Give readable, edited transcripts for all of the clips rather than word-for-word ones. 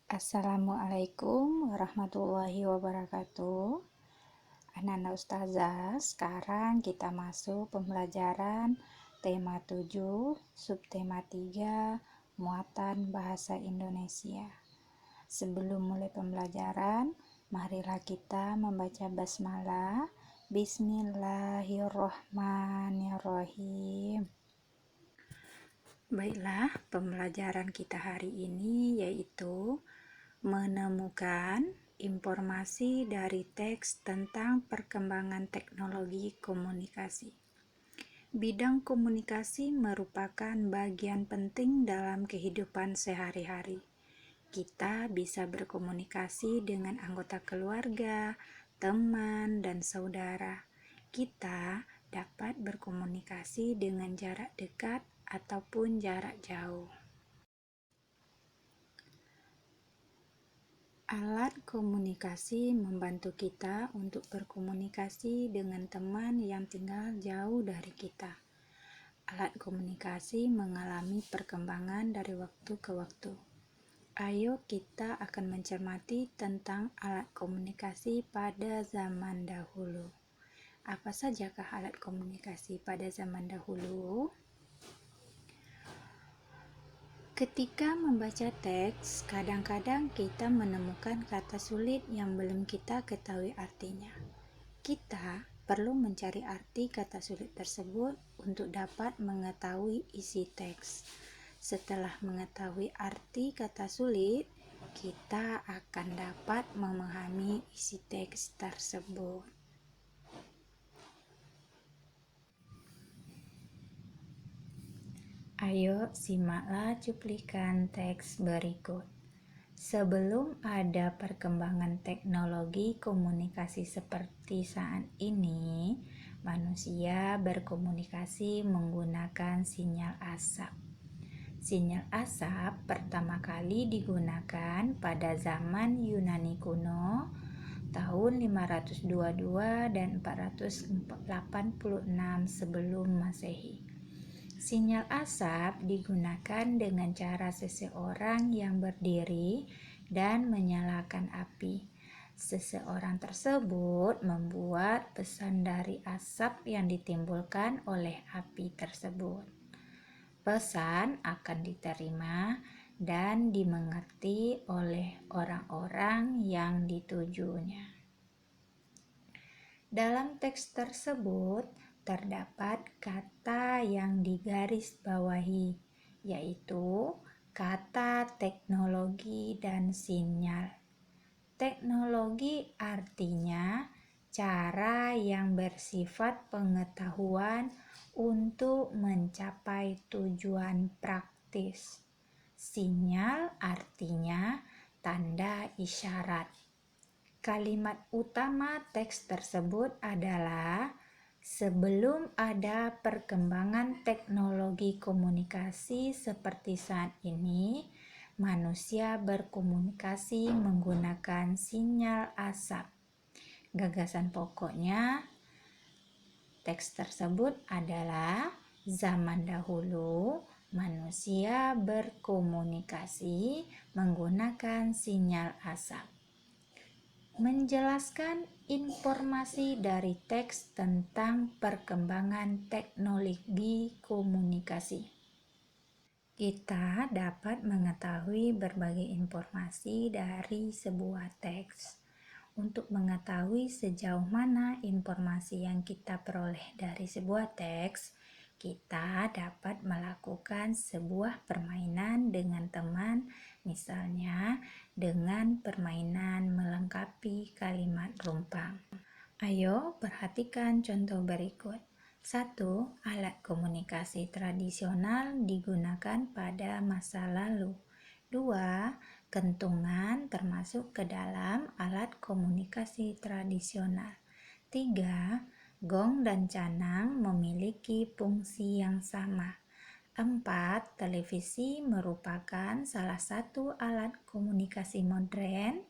Assalamualaikum warahmatullahi wabarakatuh. Anak-anak ustazah, sekarang kita masuk pembelajaran tema 7, subtema 3, muatan bahasa Indonesia. Sebelum mulai pembelajaran, marilah kita membaca basmalah. Bismillahirrohmanirrohim. Baiklah, pembelajaran kita hari ini yaitu menemukan informasi dari teks tentang perkembangan teknologi komunikasi. Bidang komunikasi merupakan bagian penting dalam kehidupan sehari-hari. Kita bisa berkomunikasi dengan anggota keluarga, teman, dan saudara. Kita dapat berkomunikasi dengan jarak dekat ataupun jarak jauh. Alat komunikasi membantu kita untuk berkomunikasi dengan teman yang tinggal jauh dari kita. Alat komunikasi mengalami perkembangan dari waktu ke waktu. Ayo kita akan mencermati tentang alat komunikasi pada zaman dahulu. Apa sajakah alat komunikasi pada zaman dahulu? Ketika membaca teks, kadang-kadang kita menemukan kata sulit yang belum kita ketahui artinya. Kita perlu mencari arti kata sulit tersebut untuk dapat mengetahui isi teks. Setelah mengetahui arti kata sulit, kita akan dapat memahami isi teks tersebut. Ayo simaklah cuplikan teks berikut. Sebelum ada perkembangan teknologi komunikasi seperti saat ini, manusia berkomunikasi menggunakan sinyal asap. Sinyal asap pertama kali digunakan pada zaman Yunani kuno tahun 522 dan 486 sebelum Masehi. Sinyal asap digunakan dengan cara seseorang yang berdiri dan menyalakan api. Seseorang tersebut membuat pesan dari asap yang ditimbulkan oleh api tersebut. Pesan akan diterima dan dimengerti oleh orang-orang yang ditujunya. Dalam teks tersebut terdapat kata yang digarisbawahi, yaitu kata teknologi dan sinyal. Teknologi artinya cara yang bersifat pengetahuan untuk mencapai tujuan praktis. Sinyal artinya tanda isyarat. Kalimat utama teks tersebut adalah sebelum ada perkembangan teknologi komunikasi seperti saat ini, manusia berkomunikasi menggunakan sinyal asap. Gagasan pokoknya teks tersebut adalah zaman dahulu manusia berkomunikasi menggunakan sinyal asap. Menjelaskan informasi dari teks tentang perkembangan teknologi komunikasi. Kita dapat mengetahui berbagai informasi dari sebuah teks. Untuk mengetahui sejauh mana informasi yang kita peroleh dari sebuah teks, kita dapat melakukan sebuah permainan dengan teman, misalnya dengan permainan melengkapi kalimat rumpang. Ayo perhatikan contoh berikut. 1. Alat komunikasi tradisional digunakan pada masa lalu. 2. Kentungan termasuk ke dalam alat komunikasi tradisional. 3. Gong dan canang memiliki fungsi yang sama. 4. Televisi merupakan salah satu alat komunikasi modern.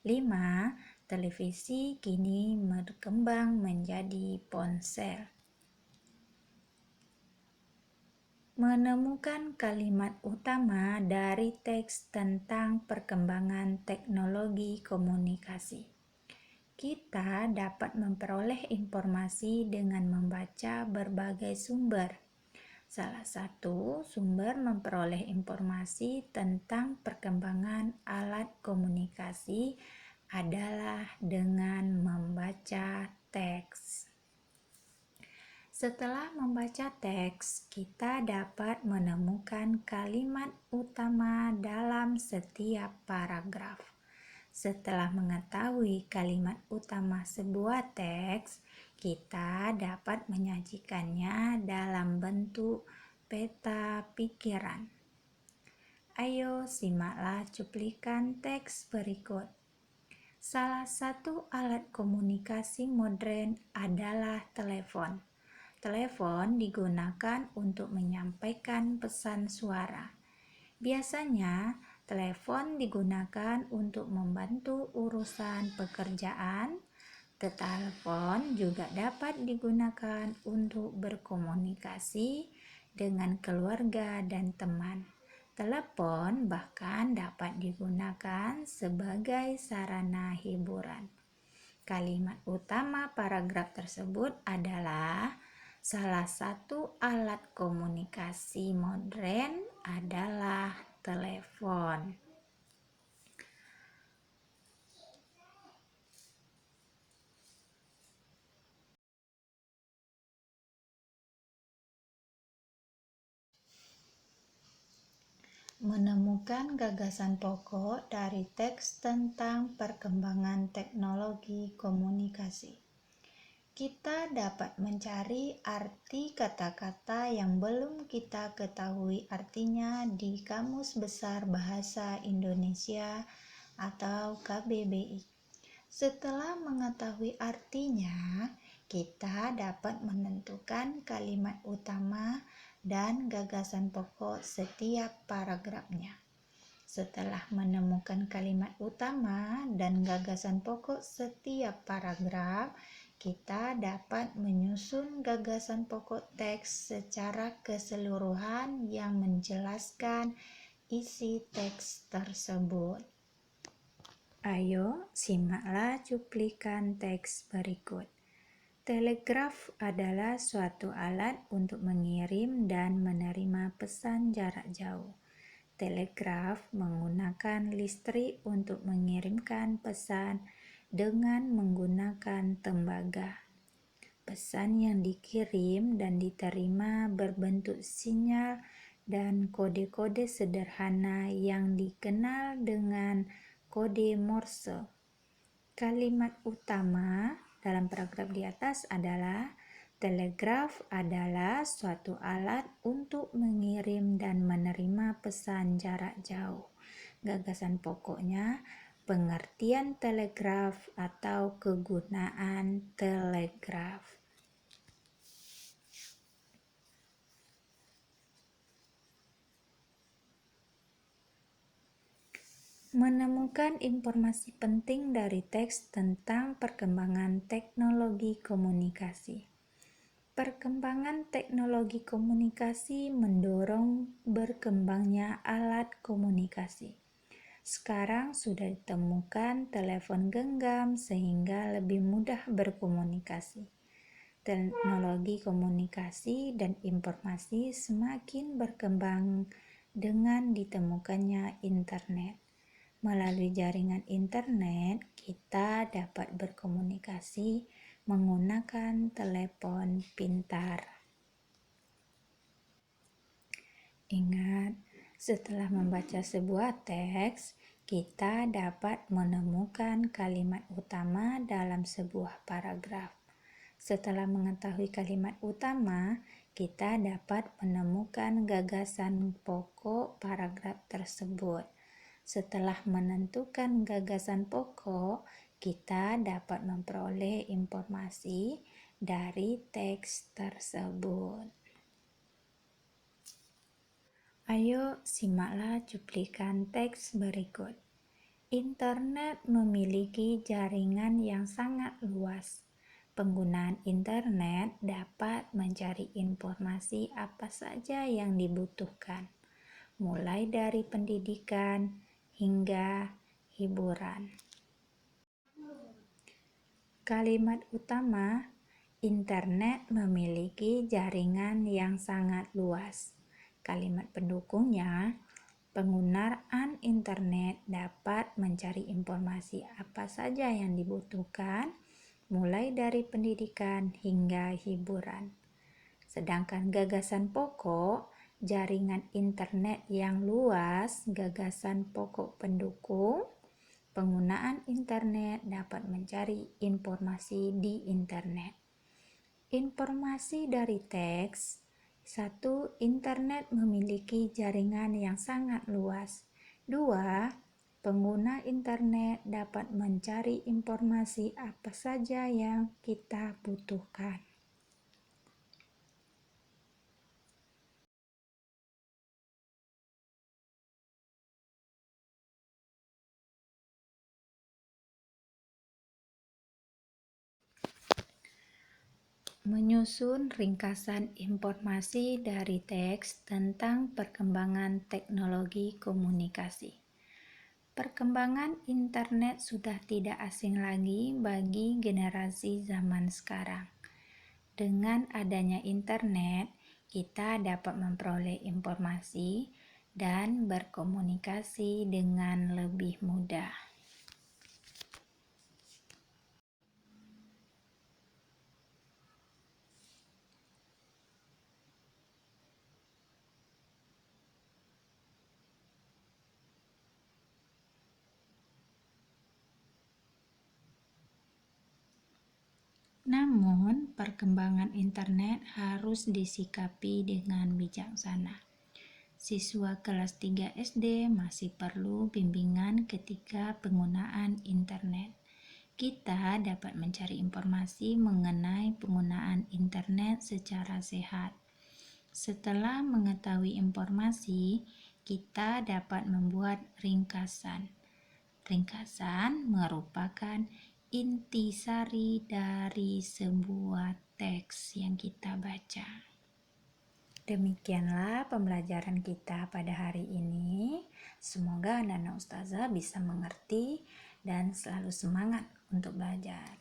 5. Televisi kini berkembang menjadi ponsel. Menemukan kalimat utama dari teks tentang perkembangan teknologi komunikasi. Kita dapat memperoleh informasi dengan membaca berbagai sumber. Salah satu sumber memperoleh informasi tentang perkembangan alat komunikasi adalah dengan membaca teks. Setelah membaca teks, kita dapat menemukan kalimat utama dalam setiap paragraf. Setelah mengetahui kalimat utama sebuah teks, kita dapat menyajikannya dalam bentuk peta pikiran. Ayo simaklah cuplikan teks berikut. Salah satu alat komunikasi modern adalah telepon. Telepon digunakan untuk menyampaikan pesan suara. Biasanya, telepon digunakan untuk membantu urusan pekerjaan. Telepon juga dapat digunakan untuk berkomunikasi dengan keluarga dan teman. Telepon bahkan dapat digunakan sebagai sarana hiburan. Kalimat utama paragraf tersebut adalah salah satu alat komunikasi modern adalah telepon. Menemukan gagasan pokok dari teks tentang perkembangan teknologi komunikasi. Kita dapat mencari arti kata-kata yang belum kita ketahui artinya di Kamus Besar Bahasa Indonesia atau KBBI. Setelah mengetahui artinya, kita dapat menentukan kalimat utama dan gagasan pokok setiap paragrafnya. Setelah menemukan kalimat utama dan gagasan pokok setiap paragraf, kita dapat menyusun gagasan pokok teks secara keseluruhan yang menjelaskan isi teks tersebut. Ayo, simaklah cuplikan teks berikut. Telegraf adalah suatu alat untuk mengirim dan menerima pesan jarak jauh. Telegraf menggunakan listrik untuk mengirimkan pesan dengan menggunakan tembaga. Pesan yang dikirim dan diterima berbentuk sinyal dan kode-kode sederhana yang dikenal dengan kode Morse. Kalimat utama dalam paragraf di atas adalah telegraf adalah suatu alat untuk mengirim dan menerima pesan jarak jauh. Gagasan pokoknya, pengertian telegraf atau kegunaan telegraf. Menemukan informasi penting dari teks tentang perkembangan teknologi komunikasi. Perkembangan teknologi komunikasi mendorong berkembangnya alat komunikasi. Sekarang sudah ditemukan telepon genggam sehingga lebih mudah berkomunikasi. Teknologi komunikasi dan informasi semakin berkembang dengan ditemukannya internet. Melalui jaringan internet, kita dapat berkomunikasi menggunakan telepon pintar. Ingat, setelah membaca sebuah teks, kita dapat menemukan kalimat utama dalam sebuah paragraf. Setelah mengetahui kalimat utama, kita dapat menemukan gagasan pokok paragraf tersebut. Setelah menentukan gagasan pokok, kita dapat memperoleh informasi dari teks tersebut. Ayo simaklah cuplikan teks berikut. Internet memiliki jaringan yang sangat luas. penggunaan internet dapat mencari informasi apa saja yang dibutuhkan, mulai dari pendidikan hingga hiburan. Kalimat utama: internet memiliki jaringan yang sangat luas. Kalimat pendukungnya: penggunaan internet dapat mencari informasi apa saja yang dibutuhkan, mulai dari pendidikan hingga hiburan. Sedangkan gagasan pokok: jaringan internet yang luas. Gagasan pokok pendukung: penggunaan internet dapat mencari informasi di internet. Informasi dari teks: 1. Internet memiliki jaringan yang sangat luas. 2. Pengguna internet dapat mencari informasi apa saja yang kita butuhkan. Menyusun ringkasan informasi dari teks tentang perkembangan teknologi komunikasi. Perkembangan internet sudah tidak asing lagi bagi generasi zaman sekarang. Dengan adanya internet, kita dapat memperoleh informasi dan berkomunikasi dengan lebih mudah. Namun, perkembangan internet harus disikapi dengan bijaksana. Siswa kelas 3 SD masih perlu bimbingan ketika penggunaan internet. Kita dapat mencari informasi mengenai penggunaan internet secara sehat. Setelah mengetahui informasi, kita dapat membuat ringkasan. Ringkasan merupakan intisari dari sebuah teks yang kita baca. Demikianlah pembelajaran kita pada hari ini. Semoga anak-anak ustazah bisa mengerti dan selalu semangat untuk belajar.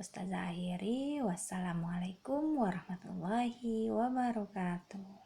Ustazah akhiri, wassalamualaikum warahmatullahi wabarakatuh.